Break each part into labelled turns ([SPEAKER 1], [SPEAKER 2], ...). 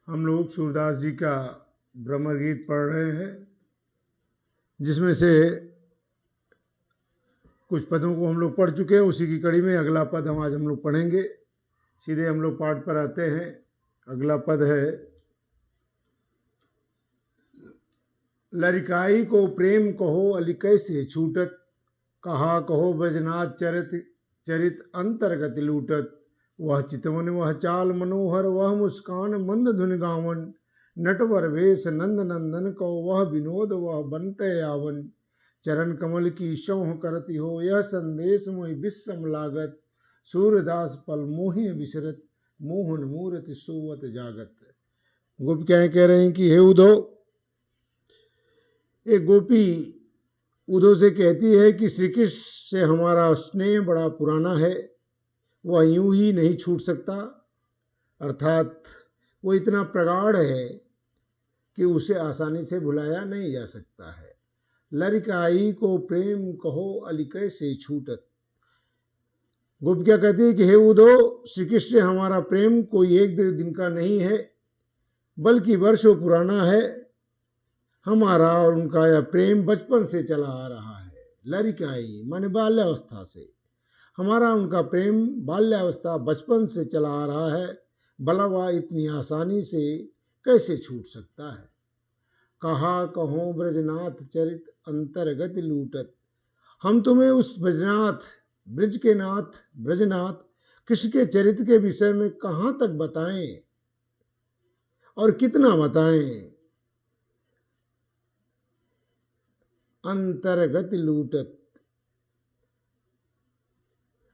[SPEAKER 1] हम लोग सूरदास जी का ब्रह्म गीत पढ़ रहे हैं, जिसमें से कुछ पदों को हम लोग पढ़ चुके हैं। उसी की कड़ी में अगला पद आज हम लोग पढ़ेंगे। सीधे हम लोग पाठ पर आते हैं। अगला पद है, लरिकाई को प्रेम कहो अली कैसे छूटत, कहा कहो ब्रजनाथ चरित अंतर्गत लूटत। वह चितवन वह चाल मनोहर, वह मुस्कान मंद धुन गावन। नटवर वेश नंद नंदन को, वह विनोद वह बनते आवन। चरण कमल की शौह करती हो, यह संदेश मोहि विस्सम लागत। सूरदास पल मोहिन विसरत, मोहन मूर्ति सोवत जागत। गोपिकाएं कह रहे हैं कि हे उद्धव, एक गोपी उद्धव से कहती है कि श्री कृष्ण से हमारा स्नेह बड़ा पुराना है, वह यूं ही नहीं छूट सकता। अर्थात वो इतना प्रगाढ़ है कि उसे आसानी से भुलाया नहीं जा सकता है। लरिकाई को प्रेम कहो अली कैसे छूटत। गोपिका कहती है कि हे उद्धव, श्री कृष्ण से हमारा प्रेम कोई एक दो दिन का नहीं है, बल्कि वर्षों पुराना है। हमारा और उनका यह प्रेम बचपन से चला आ रहा है। लरिकाई माने बाल्यावस्था से, हमारा उनका प्रेम बाल्यावस्था बचपन से चला आ रहा है। भला वह इतनी आसानी से कैसे छूट सकता है। कहा कहो ब्रजनाथ चरित अंतर्गत लूटत। हम तुम्हें उस ब्रजनाथ, ब्रज के नाथ, ब्रजनाथ कृष्ण के चरित्र के विषय में कहां तक बताएं और कितना बताएं। अंतर्गत लूटत,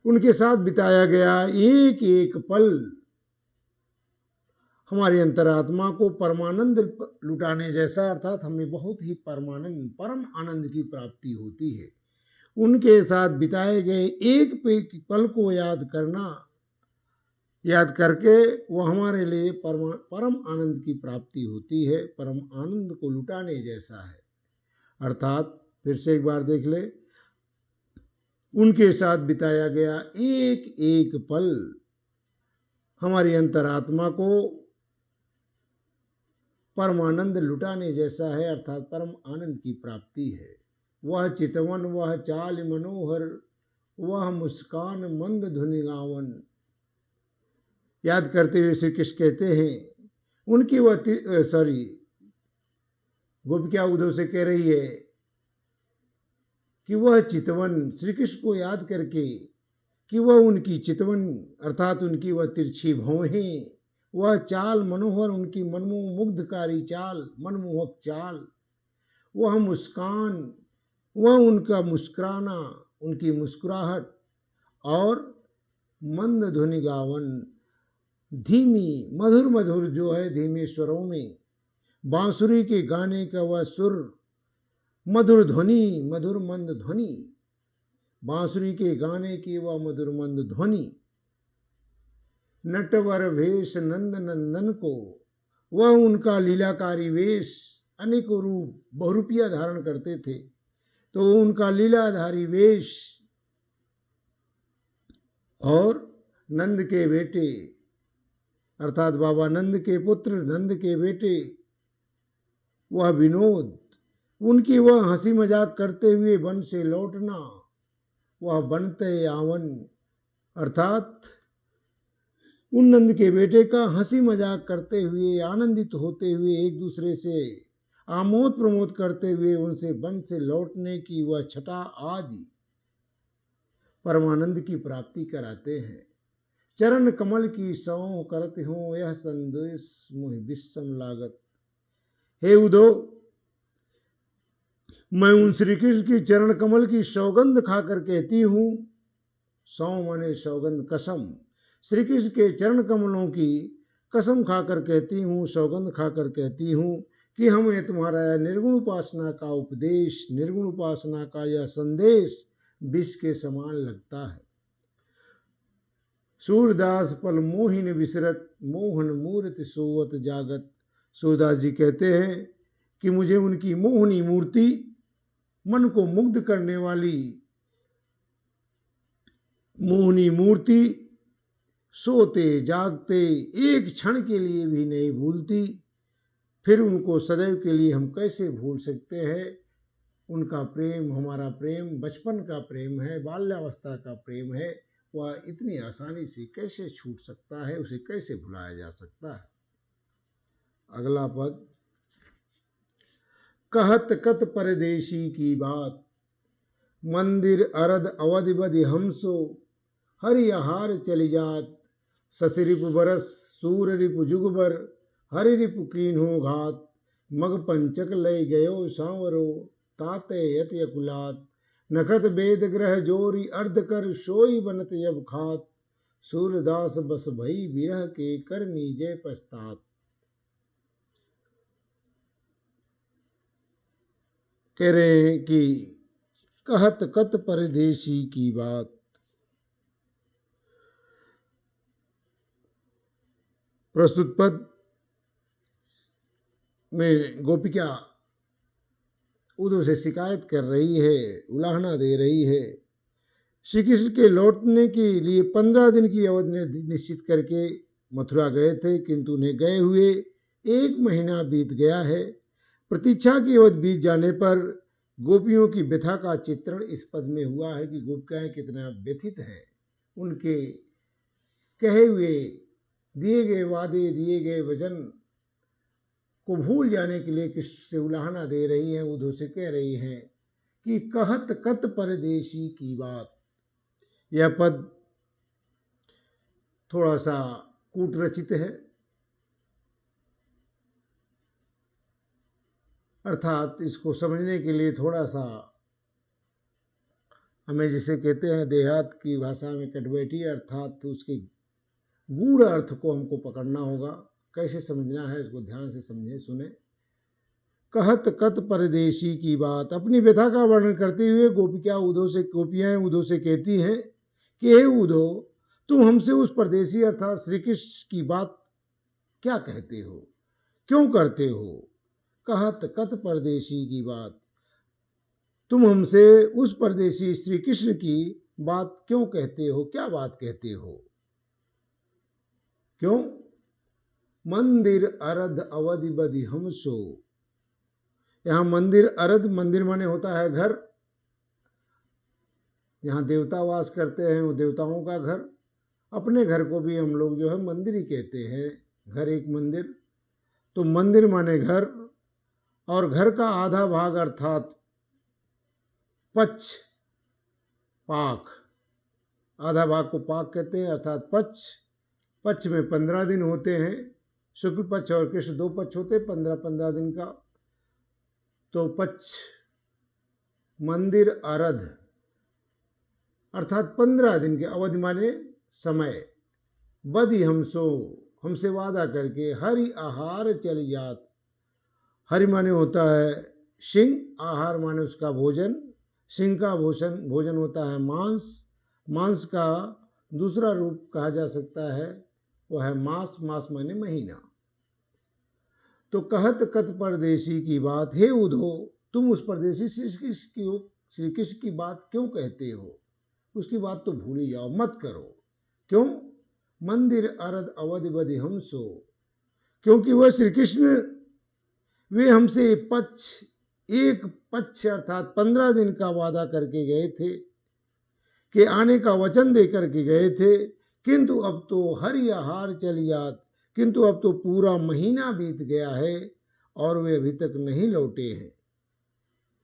[SPEAKER 1] उनके साथ बिताया गया एक एक पल हमारी अंतरात्मा को परमानंद लुटाने जैसा, अर्थात हमें बहुत ही परमानंद परम आनंद की प्राप्ति होती है। उनके साथ बिताए गए एक पल को याद करके वो हमारे लिए परम आनंद की प्राप्ति होती है। परम आनंद को लुटाने जैसा है। अर्थात फिर से एक बार देख ले, उनके साथ बिताया गया एक एक पल हमारी अंतरात्मा को परमानंद लुटाने जैसा है, अर्थात परम आनंद की प्राप्ति है। वह चितवन वह चाल मनोहर, वह मुस्कान मंद धुनि गावन। याद करते हुए श्री कृष्ण कहते हैं, उनकी वह गोपिका उद्धव से कह रही है कि वह चितवन, श्री कृष्ण को याद करके कि वह उनकी चितवन अर्थात उनकी वह तिरछी भौहें, वह चाल मनोहर, उनकी मनमोहमुग्धकारी चाल, मनमोहक चाल, वह मुस्कान, वह उनका मुस्कुराना, उनकी मुस्कुराहट, और मंद धुनि गावन, धीमी मधुर मधुर जो है धीमे स्वरों में बांसुरी के गाने का वह सुर, मधुर ध्वनि, मधुर मंद ध्वनि, बांसुरी के गाने की वह मधुर मंद ध्वनि। नटवर वेश नंद नंदन को, वह उनका लीलाकारी वेश, अनेकों रूप बहुरूपिया धारण करते थे, तो उनका लीलाधारी वेश, और नंद के बेटे अर्थात बाबा नंद के पुत्र, नंद के बेटे, वह विनोद, उनकी वह हंसी मजाक करते हुए वन से लौटना, वह बनते आवन, अर्थात उन नंद के बेटे का हंसी मजाक करते हुए, आनंदित होते हुए, एक दूसरे से आमोद प्रमोद करते हुए उनसे वन से लौटने की वह छटा आदि परमानंद की प्राप्ति कराते हैं। चरण कमल की सौं करते हो, यह संदेश मोहि विस्सम लागत। हे उद्धव, मैं उन श्री कृष्ण की चरण कमल की सौगंध खाकर कहती हूं, सौ माने सौगंध, कसम, श्री कृष्ण के चरण कमलों की कसम खाकर कहती हूं, सौगंध खाकर कहती हूं कि हमें तुम्हारा निर्गुण उपासना का उपदेश, निर्गुण उपासना का यह संदेश विष के समान लगता है। सूरदास पल मोहिन विसरत, मोहन मूर्ति सोवत जागत। सूरदास जी कहते हैं कि मुझे उनकी मोहनी मूर्ति, मन को मुग्ध करने वाली मोहनी मूर्ति सोते जागते एक क्षण के लिए भी नहीं भूलती, फिर उनको सदैव के लिए हम कैसे भूल सकते हैं। उनका प्रेम हमारा प्रेम बचपन का प्रेम है, बाल्यावस्था का प्रेम है, वह इतनी आसानी से कैसे छूट सकता है, उसे कैसे भुलाया जा सकता है। अगला पद, कहत कत परदेशी की बात, मंदिर अरद अवधि बधि हमसो, हरि आहार चली जात, शशि रिपु बरस सूर रिपु जुगबर, हरि रिपु कीन्हो घात, मग पंचक लय गयो सांवरो, ताते यति अकुलात, नखत वेद ग्रह जोरी अर्ध कर सोई बनत अब खात, सूरदास बस भई विरह के करमी जय पछतात। कह रहे हैं कि कहत कत परदेशी की बात, प्रस्तुत पद में गोपिका उद्धव से शिकायत कर रही है, उलाहना दे रही है। श्री कृष्ण के लौटने के लिए 15 दिन की अवधि निश्चित करके मथुरा गए थे, किंतु उन्हें गए हुए 1 महीना बीत गया है। प्रतीक्षा की अवधि बीत जाने पर गोपियों की व्यथा का चित्रण इस पद में हुआ है कि गोपिकाएं कितना व्यथित हैं। उनके कहे हुए, दिए गए वादे, दिए गए वचन को भूल जाने के लिए कृष्ण से उलाहना दे रही हैं, उद्धव से कह रही हैं कि कहत कत परदेशी की बात। यह पद थोड़ा सा कूट रचित है, अर्थात इसको समझने के लिए थोड़ा सा हमें जिसे कहते हैं देहात की भाषा में कटबैठी, अर्थात उसके गूढ़ अर्थ को हमको पकड़ना होगा। कैसे समझना है इसको ध्यान से समझें, सुने। कहत कत परदेशी की बात, अपनी व्यथा का वर्णन करते हुए गोपियां उद्धव से कहती हैं कि हे उद्धव, तुम हमसे उस परदेशी अर्थात श्री कृष्ण की बात क्या कहते हो, क्यों करते हो। कहत कत परदेशी की बात, तुम हमसे उस परदेशी श्री कृष्ण की बात क्यों कहते हो, क्या बात कहते हो, क्यों। मंदिर अरध अवधि बधि हमसो, यहां मंदिर अरध, मंदिर माने होता है घर, यहां देवता वास करते हैं, वो देवताओं का घर। अपने घर को भी हम लोग जो है मंदिर ही कहते हैं, घर एक मंदिर। तो मंदिर माने घर, और घर का आधा भाग अर्थात पक्ष, पाक, आधा भाग को पाक कहते हैं अर्थात पक्ष। पक्ष में 15 दिन होते हैं, शुक्ल पक्ष और कृष्ण 2 पक्ष होते हैं 15-15 दिन का। तो पक्ष मंदिर अरध अर्थात 15 दिन के, अवधि माने समय, बधि हमसो हमसे वादा करके, हरि आहार चली जात, हरि माने होता है सिंह, आहार माने उसका भोजन, सिंह का भोजन होता है मांस, मांस का दूसरा रूप कहा जा सकता है वह है मास, मास माने महीना। तो कहत कत परदेशी की बात, हे उद्धव, तुम उस परदेशी श्री कृष्ण की बात क्यों कहते हो, उसकी बात तो भूल ही जाओ, मत करो। क्यों। मंदिर अरद अवधि बधि हमसो, क्योंकि वह श्री कृष्ण वे हमसे एक पक्ष अर्थात 15 दिन का वादा करके गए थे, कि आने का वचन दे करके गए थे, किंतु अब तो हरि आहार चली जात, किंतु अब तो पूरा महीना बीत गया है और वे अभी तक नहीं लौटे हैं।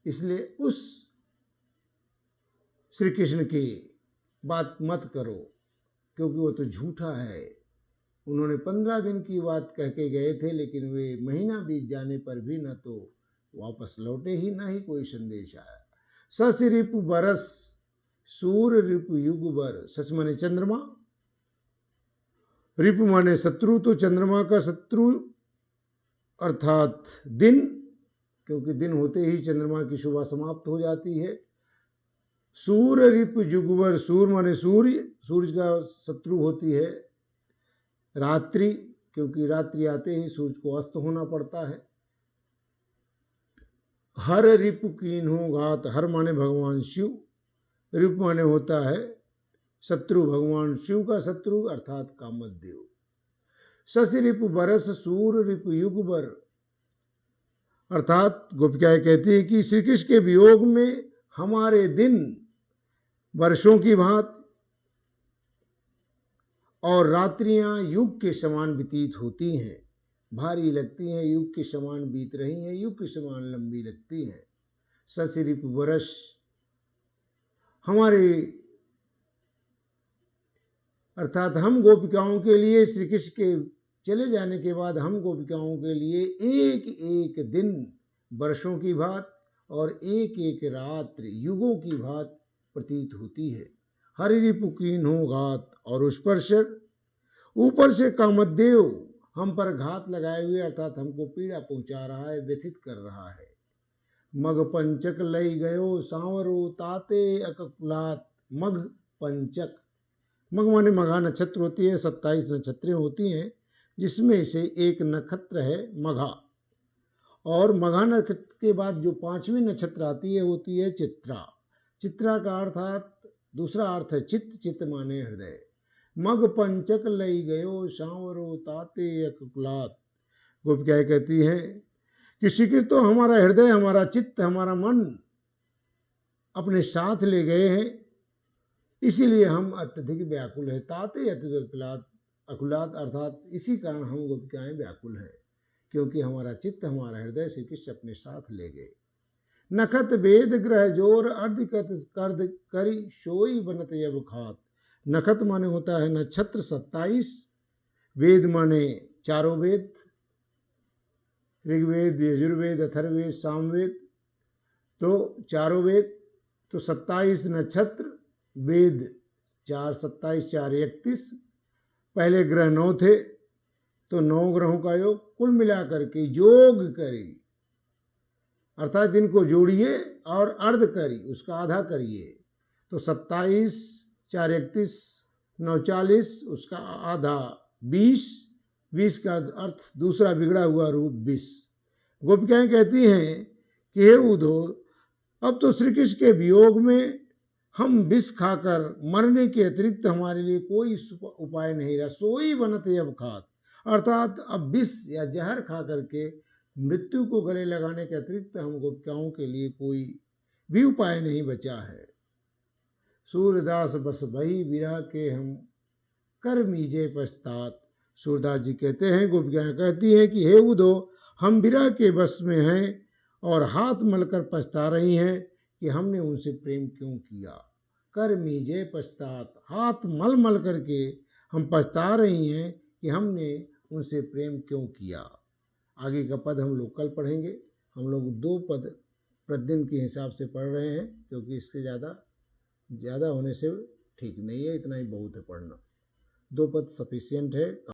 [SPEAKER 1] इसलिए उस श्री कृष्ण की बात मत करो, क्योंकि वो तो झूठा है। उन्होंने 15 दिन की बात कह के गए थे, लेकिन वे महीना बीत जाने पर भी न तो वापस लौटे ही, न ही कोई संदेश आया। शशि रिपु बरस सूर रिपु युगबर, शश माने चंद्रमा, रिपु माने शत्रु, तो चंद्रमा का शत्रु अर्थात दिन, क्योंकि दिन होते ही चंद्रमा की शोभा समाप्त हो जाती है। सूर रिपु युगबर, सूर माने सूर्य, सूर्य का शत्रु होती है रात्रि, क्योंकि रात्रि आते ही सूर्य को अस्त होना पड़ता है। हर रिपु कीन्हो घात, हर माने भगवान शिव, रिपु माने होता है शत्रु भगवान शिव का शत्रु अर्थात कामदेव। शशि रिपु बरस सूर रिपु युग बर, अर्थात गोपिकाएं कहती है कि श्री कृष्ण के वियोग में हमारे दिन वर्षों की भांति और रात्रियां युग के समान व्यतीत होती हैं, भारी लगती हैं, युग के समान बीत रही हैं, युग के समान लंबी लगती हैं। शशि रिपु बरस, हमारे अर्थात हम गोपिकाओं के लिए श्री कृष्ण के चले जाने के बाद हम गोपिकाओं के लिए एक एक दिन वर्षों की भांति और एक एक रात्रि युगों की भांति प्रतीत होती है। हरि रिपु कीन्हो घात, और उस पर से ऊपर से कामदेव हम पर घात लगाए हुए अर्थात हमको पीड़ा पहुंचा रहा है, व्यथित कर रहा है। मग पंचक लई गयो सांवरो ताते अककुलात, मघ पंचक, मघ माने मघा नक्षत्र होती है, 27 नक्षत्रें होती हैं, जिसमें से एक नक्षत्र है मघा, और मघा नक्षत्र के बाद जो 5वीं नक्षत्र आती है होती है चित्रा। चित्रा का अर्थात दूसरा अर्थ है चित्त, चित्त माने हृदय। मघ पंचक लई गयो सांवरो ताते अककुलात, गोपिकाएं कहती हैं कि श्री कृष्ण तो हमारा हृदय, हमारा चित्त, हमारा मन अपने साथ ले गए हैं, इसीलिए हम अत्यधिक व्याकुल है। ताते अत्यधिक अकुलात, अर्थात इसी कारण हम गोपिकाएं व्याकुल हैं, क्योंकि हमारा चित्त, हमारा हृदय श्री कृष्ण अपने साथ ले गए। नखत वेद ग्रह जोर अर्धिकत कर्द करी सोई बनत यब खात, नखत माने होता है नक्षत्र 27, वेद माने चारों वेद, ऋग्वेद, यजुर्वेद, अथर्ववेद, सामवेद, तो चारों वेद, तो 27 नक्षत्र, वेद 4 27 4 31, पहले ग्रह 9 थे तो 9 ग्रहों का योग, कुल मिलाकर के योग करी अर्थात इनको जोड़िए और अर्ध करी, उसका आधा करिए, तो 27 4 31 9 40, उसका आधा 20, 20 का अर्थ दूसरा बिगड़ा हुआ रूप 20। गोपिकाएं कहती हैं कि हे उद्धव, अब तो श्री कृष्ण के वियोग में हम विष खाकर मरने के अतिरिक्त हमारे लिए कोई उपाय नहीं रहा। सोई बनते अब खात, अर्थात अब विष या जहर खा करके मृत्यु को गले लगाने के अतिरिक्त हम गोपिकाओं के लिए कोई भी उपाय नहीं बचा है। सूरदास बस भई विरह के हम कर मीजे पश्चात, सूरदास जी कहते हैं, गोपिकाएं कहती हैं कि हे उद्धव, हम विरह के बस में हैं और हाथ मलकर पछता रही हैं कि हमने उनसे प्रेम क्यों किया। कर मीजे पश्चात, हाथ मल मल करके हम पछता रही हैं कि हमने उनसे प्रेम क्यों किया। आगे का पद हम लोग कल पढ़ेंगे। हम लोग 2 पद प्रतिदिन के हिसाब से पढ़ रहे हैं, क्योंकि इससे ज़्यादा होने से ठीक नहीं है, इतना ही बहुत है पढ़ना। 2 पद सफिशियंट है।